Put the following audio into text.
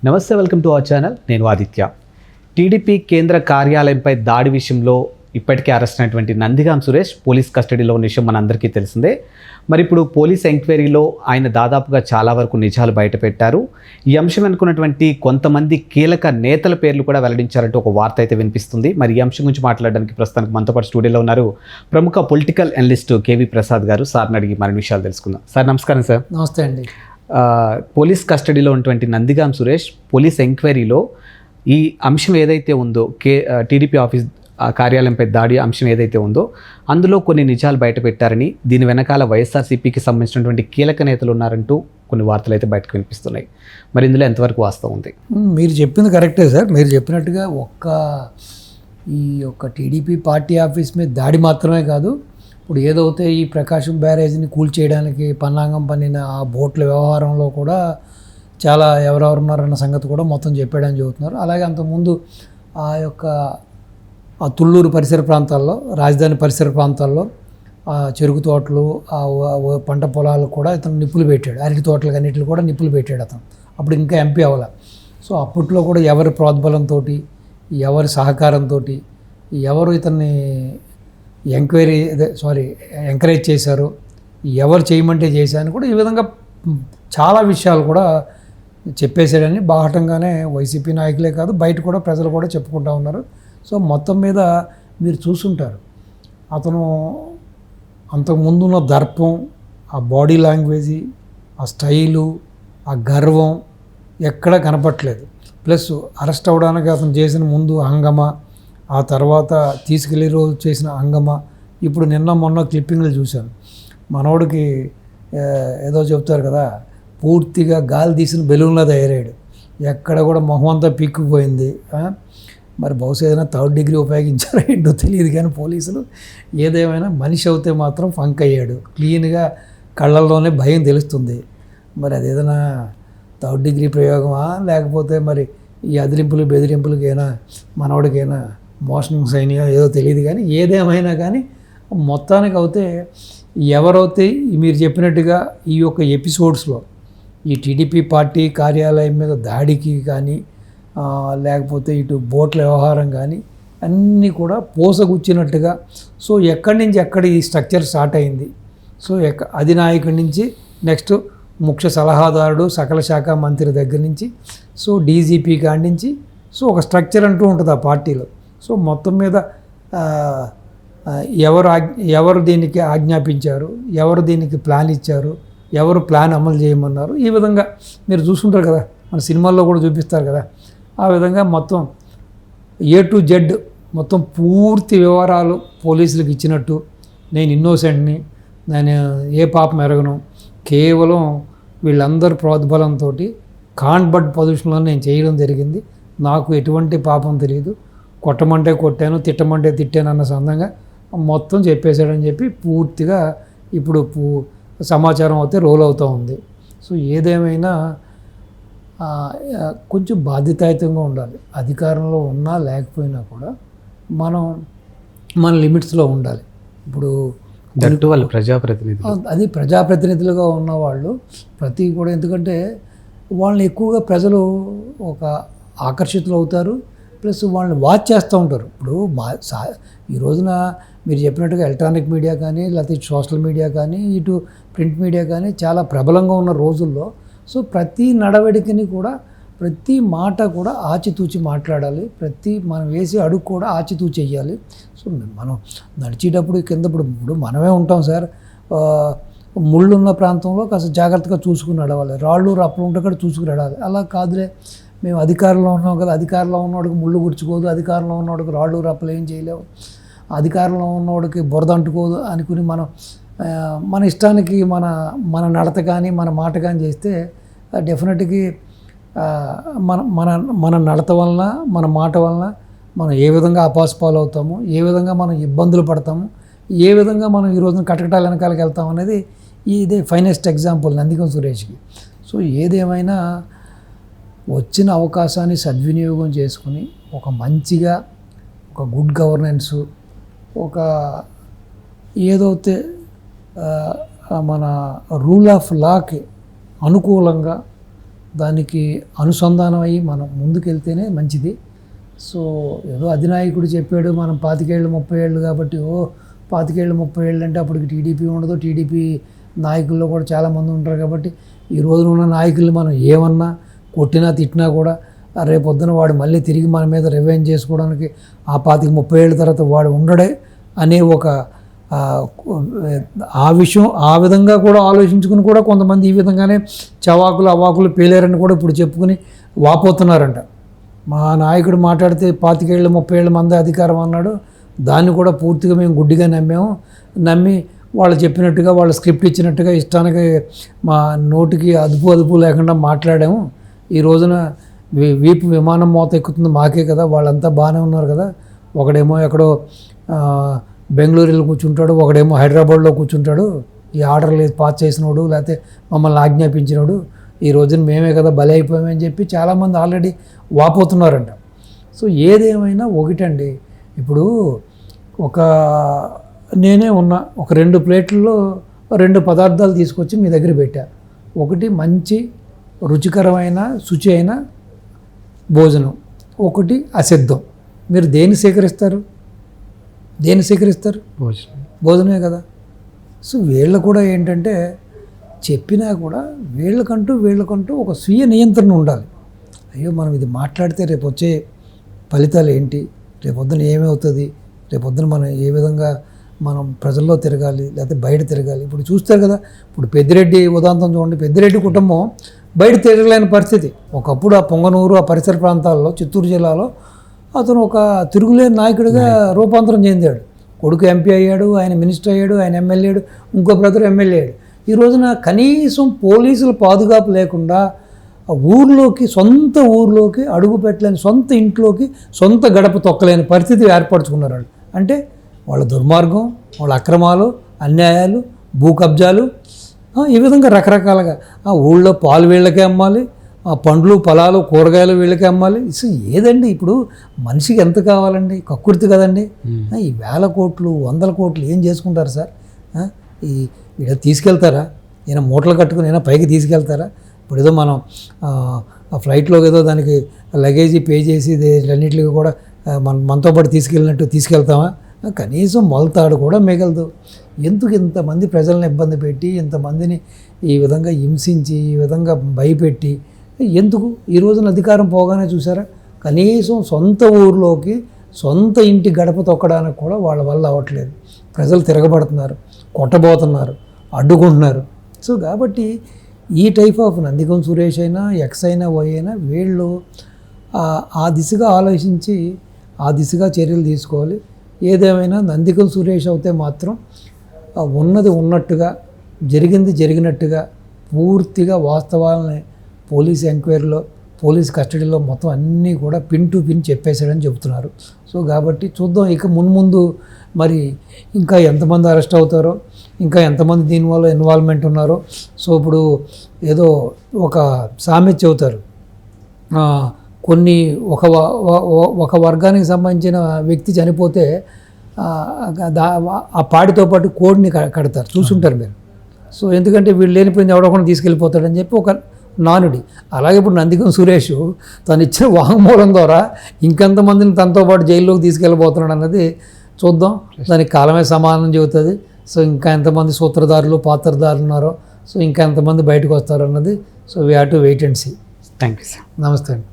నమస్తే, welcome to our channel. నేను Aditya. TDP కేంద్ర కార్యాలయంపై దాడి విషయంలో ఇప్పటికే అరెస్ట్ అయినటువంటి నందిగాం సురేష్ పోలీస్ కస్టడీలో ఉన్న విషయం మనందరికీ తెలిసిందే. మరి ఇప్పుడు పోలీస్ ఎంక్వైరీలో ఆయన దాదాపుగా చాలా వరకు నిజాలు బయటపెట్టారు. ఈ అంశం అనుకున్నటువంటి కొంతమంది కీలక నేతల పేర్లు కూడా వెల్లడించారంటూ ఒక వార్త అయితే వినిపిస్తుంది. మరి ఈ అంశం గురించి మాట్లాడడానికి ప్రస్తుతానికి మనతో పాటు స్టూడియోలో ఉన్నారు ప్రముఖ పొలిటికల్ అనలిస్ట్ కేవీ ప్రసాద్ గారు. సార్ని అడిగి మరిన్ని విషయాలు తెలుసుకుందాం. సార్ నమస్కారం. సార్ నమస్తే అండి. పోలీస్ కస్టడీలో ఉన్నటువంటి నందిగాం సురేష్ పోలీస్ ఎంక్వైరీలో ఈ అంశం ఏదైతే ఉందో టీడీపీ ఆఫీస్ కార్యాలయంపై దాడి అంశం ఏదైతే ఉందో అందులో కొన్ని నిజాలు బయటపెట్టారని, దీని వెనకాల వైఎస్ఆర్సీపీకి సంబంధించినటువంటి కీలక నేతలు ఉన్నారంటూ కొన్ని వార్తలు అయితే బయటకు వినిపిస్తున్నాయి. మరి ఇందులో ఎంతవరకు వాస్తవం ఉంది? మీరు చెప్పింది కరెక్టే సార్. మీరు చెప్పినట్టుగా ఈ యొక్క టీడీపీ పార్టీ ఆఫీస్ మీద దాడి మాత్రమే కాదు, ఇప్పుడు ఏదైతే ఈ ప్రకాశం బ్యారేజ్ని కూల్చేయడానికి పన్నాంగం పన్నిన ఆ బోట్ల వ్యవహారంలో కూడా చాలా ఎవరెవరున్నారన్న సంగతి కూడా మొత్తం చెప్పాడని చెబుతున్నారు. అలాగే అంతకుముందు ఆ తుళ్ళూరు పరిసర ప్రాంతాల్లో, రాజధాని పరిసర ప్రాంతాల్లో చెరుకు తోటలు, పంట పొలాలు కూడా ఇతను నిప్పులు పెట్టాడు. అరటి తోటలకు అన్నింటిలో కూడా నిప్పులు పెట్టాడు అతను. అప్పుడు ఇంకా ఎంపీ అవ్వాలి. సో అప్పట్లో కూడా ఎవరి ప్రోద్బలంతో, ఎవరి సహకారంతో, ఎవరు ఇతన్ని ఎంకరేజ్ చేశారు, ఎవరు చేయమంటే చేశారని కూడా ఈ విధంగా చాలా విషయాలు కూడా చెప్పేశాడని బాహటంగానే వైసీపీ నాయకులే కాదు బయట కూడా ప్రజలు కూడా చెప్పుకుంటూ ఉన్నారు. సో మొత్తం మీద మీరు చూసుంటారు, అతను అంతకుముందున్న దర్పం, ఆ బాడీ లాంగ్వేజీ, ఆ స్టైలు, ఆ గర్వం ఎక్కడా కనపట్లేదు. ప్లస్ అరెస్ట్ అవ్వడానికి అతను చేసిన ముందు హంగమా, ఆ తర్వాత తీసుకెళ్ళే రోజు చేసిన హంగమా, ఇప్పుడు నిన్న మొన్న క్లిప్పింగ్లు చూశాను. మనోడికి ఏదో చెప్తారు కదా, పూర్తిగా గాలి తీసిన బెలూన్లా తయారయ్యాడు. ఎక్కడ కూడా మొహం అంతా పీక్కుపోయింది. మరి బహుశా ఏదైనా 3rd డిగ్రీ ఉపయోగించారో ఏంటో తెలియదు, కానీ పోలీసులు ఏదేమైనా మనిషి అవుతే మాత్రం ఫంక్ అయ్యాడు. క్లీన్గా కళ్ళల్లోనే భయం తెలుస్తుంది. మరి అది ఏదైనా 3rd డిగ్రీ ప్రయోగమా, లేకపోతే మరి ఈ అదిరింపులు బెదిరింపులకైనా మనవాడికైనా మోషన్స్ అయినాయో ఏదో తెలియదు. కానీ ఏదేమైనా కానీ మొత్తానికి అయితే ఎవరైతే మీరు చెప్పినట్టుగా ఈ యొక్క ఎపిసోడ్స్లో ఈ టీడీపీ పార్టీ కార్యాలయం మీద దాడికి కానీ, లేకపోతే ఇటు బోట్ల వ్యవహారం కానీ అన్నీ కూడా పోసగుచ్చినట్టుగా, సో ఎక్కడి నుంచి ఎక్కడ ఈ స్ట్రక్చర్ స్టార్ట్ అయింది, సో అధినాయకుడి నుంచి నెక్స్ట్ ముఖ్య సలహాదారుడు, సకల శాఖ మంత్రి దగ్గర నుంచి, సో డీజీపీ కాడి నుంచి, సో ఒక స్ట్రక్చర్ అంటూ ఉంటుంది ఆ పార్టీలో. సో మొత్తం మీద ఎవరు దీనికి ఆజ్ఞాపించారు, ఎవరు దీనికి ప్లాన్ ఇచ్చారు, ఎవరు ప్లాన్ అమలు చేయమన్నారు, ఈ విధంగా మీరు చూసుకుంటారు కదా, మన సినిమాల్లో కూడా చూపిస్తారు కదా, ఆ విధంగా మొత్తం A to Z మొత్తం పూర్తి వివరాలు పోలీసులకు ఇచ్చినట్టు, నేను ఇన్నోసెంట్ని, నేను ఏ పాపం ఎరగను, కేవలం వీళ్ళందరి ప్రోద్బలంతో కాన్బర్డ్ పొజిషన్లో నేను చేయడం జరిగింది, నాకు ఎటువంటి పాపం తెలియదు, కొట్టమంటే కొట్టాను, తిట్టమంటే తిట్టాను అన్న సందంగా మొత్తం చెప్పేశాడని చెప్పి పూర్తిగా ఇప్పుడు సమాచారం అయితే రోల్ అవుతూ ఉంది. సో ఏదేమైనా కొంచెం బాధ్యతాయుతంగా ఉండాలి. అధికారంలో ఉన్నా లేకపోయినా కూడా మన లిమిట్స్లో ఉండాలి. ఇప్పుడు వాళ్ళు ప్రజాప్రతినిధులు, అది ప్రజాప్రతినిధులుగా ఉన్నవాళ్ళు కూడా, ఎందుకంటే వాళ్ళని ఎక్కువగా ప్రజలు ఆకర్షితులు అవుతారు. ప్లస్ వాళ్ళని వాచ్ చేస్తూ ఉంటారు. ఇప్పుడు ఈ రోజున మీరు చెప్పినట్టుగా ఎలక్ట్రానిక్ మీడియా కానీ, లేకపోతే సోషల్ మీడియా కానీ, ఇటు ప్రింట్ మీడియా కానీ చాలా ప్రబలంగా ఉన్న రోజుల్లో, సో ప్రతి నడవడికని కూడా, ప్రతి మాట కూడా ఆచితూచి మాట్లాడాలి. మనం వేసే అడుగు కూడా ఆచితూచి వేయాలి. సో మనం నడిచేటప్పుడు ఇప్పుడు మనమే ఉంటాం సార్, ముళ్ళు ఉన్న ప్రాంతంలో కాస్త జాగ్రత్తగా చూసుకుని నడవాలి, రాళ్ళు రప్పలు ఉంటే కూడా చూసుకుని నడవాలి. అలా కాదులే, మేము అధికారంలో ఉన్నాం కదా, అధికారంలో ఉన్నవాడికి ముళ్ళు గుచ్చుకోదు, అధికారంలో ఉన్నవాడికి రాళ్ళు రప్పలు ఏం చేయలేవు, అధికారంలో ఉన్నవాడికి బురద అంటుకోదు అనుకుని మన ఇష్టానికి మన నడత కానీ మన మాట కానీ చేస్తే డెఫినెట్గా మన నడత వలన, మన మాట వలన మనం ఏ విధంగా అపాస్పాలు అవుతాము, ఏ విధంగా మనం ఇబ్బందులు పడతాము, ఏ విధంగా మనం ఈ రోజున కటకటాల వెనకాలకి వెళ్తాం అనేది ఇదే ఫైనెస్ట్ ఎగ్జాంపుల్ నందిగం సురేష్కి. సో ఏదేమైనా వచ్చిన అవకాశాన్ని సద్వినియోగం చేసుకుని ఒక మంచిగా, ఒక గుడ్ గవర్నెన్సు, ఒక ఏదైతే మన రూల్ ఆఫ్ లాకి అనుకూలంగా దానికి అనుసంధానం అయ్యి మనం ముందుకెళ్తేనే మంచిది. సో ఏదో అధినాయకుడు చెప్పాడు మనం 25 ఏళ్ళు 30 ఏళ్ళు కాబట్టి 25 ఏళ్ళు 30 ఏళ్ళు అంటే అప్పటికి టీడీపీ ఉండదు, టీడీపీ నాయకుల్లో కూడా చాలామంది ఉంటారు కాబట్టి ఈ రోజున ఉన్న నాయకులు మనం ఏమన్నా కొట్టినా తిట్టినా కూడా రేపొద్దున వాడు మళ్ళీ తిరిగి మన మీద రివెంజ్ చేసుకోవడానికి ఆ 25-30 ఏళ్ళ తర్వాత వాడు ఉండడే అనే ఒక ఆ విషయం ఆ విధంగా కూడా ఆలోచించుకుని కూడా కొంతమంది ఈ విధంగానే చవాకులు అవాకులు పేలేరని కూడా ఇప్పుడు చెప్పుకుని వాపోతున్నారంట. మా నాయకుడు మాట్లాడితే 25 ఏళ్ళు 30 ఏళ్ళ మంది అధికారం అన్నాడు, దాన్ని కూడా పూర్తిగా మేము గుడ్డిగా నమ్మి వాళ్ళు చెప్పినట్టుగా వాళ్ళు స్క్రిప్ట్ ఇచ్చినట్టుగా ఇష్టానికి మా నోటికి అదుపు లేకుండా మాట్లాడాము. ఈ రోజున వీపు విమానం మోత ఎక్కుతుంది మాకే కదా, వాళ్ళంతా బాగానే ఉన్నారు కదా. ఒకడేమో ఎక్కడో బెంగళూరులో కూర్చుంటాడు, ఒకడేమో హైదరాబాద్లో కూర్చుంటాడు. ఈ ఆర్డర్లు పాస్ చేసినోడు లేకపోతే మమ్మల్ని ఆజ్ఞాపించినోడు, ఈ రోజున మేమే కదా బలి అయిపోయామని చెప్పి చాలామంది ఆల్రెడీ వాపోతున్నారంట. సో ఏదేమైనా ఒకటండి, ఇప్పుడు నేనే ఉన్నా ఒక 2 ప్లేట్లలో 2 పదార్థాలు తీసుకొచ్చి మీ దగ్గర పెట్టా. ఒకటి మంచి రుచికరమైన శుచి అయిన భోజనం, ఒకటి అసిద్ధం. మీరు దేన్ని స్వీకరిస్తారు? భోజనమే కదా. సో వీళ్ళు కూడా ఏంటంటే చెప్పినా కూడా వీళ్ళకంటూ ఒక స్వీయ నియంత్రణ ఉండాలి. అయ్యో మనం ఇది మాట్లాడితే రేపు వచ్చే ఫలితాలు ఏంటి, రేపొద్దున ఏమవుతుంది, రేపొద్దున మనం ఏ విధంగా మనం ప్రజల్లో తిరగాలి లేకపోతే బయట తిరగాలి. ఇప్పుడు చూస్తారు కదా, ఇప్పుడు పెద్దిరెడ్డి ఉదాంతం చూడండి. పెద్దిరెడ్డి కుటుంబం బయట తిరగలేని పరిస్థితి. ఒకప్పుడు ఆ పొంగనూరు ఆ పరిసర ప్రాంతాల్లో చిత్తూరు జిల్లాలో అతను ఒక తిరుగులేని నాయకుడిగా రూపాంతరం చెందాడు. కొడుకు ఎంపీ అయ్యాడు, ఆయన మినిస్టర్ అయ్యాడు, ఆయన ఎమ్మెల్యే అయ్యాడు, ఇంకో బ్రదర్ ఎమ్మెల్యే అయ్యాడు. ఈ రోజున కనీసం పోలీసుల పాదుగాపు లేకుండా సొంత ఊర్లోకి అడుగు పెట్టలేని, సొంత ఇంట్లోకి సొంత గడప తొక్కలేని పరిస్థితి ఏర్పరచుకున్నారు వాళ్ళు. అంటే వాళ్ళ దుర్మార్గం, వాళ్ళ అక్రమాలు, అన్యాయాలు, భూ కబ్జాలు, ఈ విధంగా రకరకాలుగా ఊళ్ళో పాలు వీళ్ళకే అమ్మాలి, పండ్లు ఫలాలు కూరగాయలు వీళ్ళకే అమ్మాలి. సో ఏదండి ఇప్పుడు మనిషికి ఎంత కావాలండి? కక్కుర్తి కదండి. ఈ 1000 కోట్లు 100 కోట్లు ఏం చేసుకుంటారు సార్? ఈడ తీసుకెళ్తారా? ఈయన మూటలు కట్టుకుని అయినా పైకి తీసుకెళ్తారా? ఇప్పుడు ఏదో మనం ఆ ఫ్లైట్లో ఏదో దానికి లగేజీ పే చేసి అన్నింటికి కూడా మనతో పాటు తీసుకెళ్ళినట్టు తీసుకెళ్తామా? కనీసం మొలతాడు కూడా మిగలదు. ఎందుకు ఇంతమంది ప్రజలను ఇబ్బంది పెట్టి, ఇంతమందిని ఈ విధంగా హింసించి, ఈ విధంగా భయపెట్టి ఎందుకు? ఈ రోజున అధికారం పోగానే చూసారా, కనీసం సొంత ఊర్లోకి సొంత ఇంటి గడప తొక్కడానికి కూడా వాళ్ళ వల్ల అవ్వట్లేదు. ప్రజలు తిరగబడుతున్నారు, కొట్టబోతున్నారు, అడ్డుకుంటున్నారు. సో కాబట్టి ఈ టైప్ ఆఫ్ నందిగం సురేష్ అయినా ఎక్స్ అయినా వై అయినా వీళ్ళు ఆ దిశగా ఆలోచించి ఆ దిశగా చర్యలు తీసుకోవాలి. ఏదేమైనా నందిగం సురేష్ అయితే మాత్రం ఉన్నది ఉన్నట్టుగా, జరిగింది జరిగినట్టుగా పూర్తిగా వాస్తవాలని పోలీస్ ఎంక్వైరీలో, పోలీస్ కస్టడీలో మొత్తం అన్నీ కూడా పిన్ టు పిన్ చెప్పేశాడని చెబుతున్నారు. సో కాబట్టి చూద్దాం ఇక మున్ముందు మరి ఇంకా ఎంతమంది అరెస్ట్ అవుతారో, ఇంకా ఎంతమంది దీనివల్ల ఇన్వాల్వ్మెంట్ ఉన్నారో. సో ఇప్పుడు ఏదో ఒక సామెత చెబుతారు, కొన్ని ఒక వర్గానికి సంబంధించిన వ్యక్తి చనిపోతే ఆ పాడితో పాటు కోడిని కడతారు, చూసుంటారు మీరు. సో ఎందుకంటే వీళ్ళు లేనిపోయింది ఎవడొకటి తీసుకెళ్ళిపోతాడని చెప్పి ఒక నానుడి. అలాగే ఇప్పుడు నందిగం సురేష్ తను ఇచ్చిన వాంగ్మూలం ద్వారా ఇంకెంతమందిని తనతో పాటు జైల్లోకి తీసుకెళ్ళిపోతున్నాడు అన్నది చూద్దాం. దానికి కాలమే సమాధానం చెబుతుంది. సో ఇంకా ఎంతమంది సూత్రధారులు పాత్రధారులు ఉన్నారో, సో ఇంకా ఎంతమంది బయటకు వస్తారో అన్నది. So we have to wait and see. Thank you sir. నమస్తే అండి.